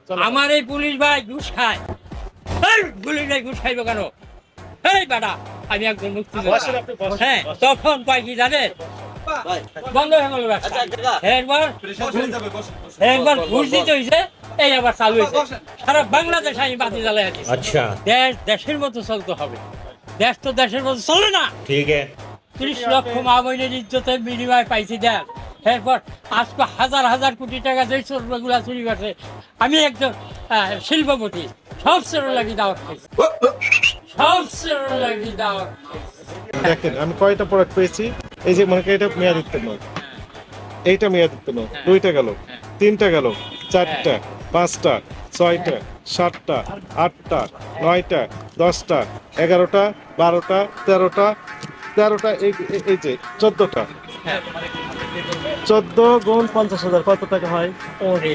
আমার এই পুলিশ ভাই ঘুষ খায়। এই পুলিশ ভাই ঘুষ খাইবো কেন? এই বেটা, আমি একজন মুক্তিযোদ্ধা। হ্যাঁ, তখন কয় কি জানেন? বন্ধ হয়ে গেল ব্যবসা। একবার ঘুষ দিতে হয়েছে, এই আবার চালু হয়েছে। সারা বাংলাদেশ আমি বাতি জ্বালাই আছি। अच्छा দেশ দেশের মতো চলতে হবে। দেশ তো দেশের মতো চলে না। ठीक है 30 লক্ষ মা বোনের ইজ্জতের বিনিময় পাইছি দেন। এরপর আজকে হাজার হাজার কোটি টাকা যে চোরগুলা চুরি করছে, আমি একজন শিল্পপতি, সব চোর লাগি দাওয়াত খাইছি, সব চোর লাগি দাওয়াত খাইছি। দেখেন আমি কয়টা প্রোডাক্ট পেয়েছি। এই যে মনে করেন এটা মেয়াদিত্ব নয়, এইটা মেয়াদিত্ব নয়, দুইটা গেল, তিনটা গেল, চারটা, পাঁচটা, ছয়টা, সাতটা, আটটা, নয়টা, 10টা, 11টা, 12টা, 13টা, 13টা, এই যে 14টা। 14 গুণ 50,000 কত টাকা হয়? ওরে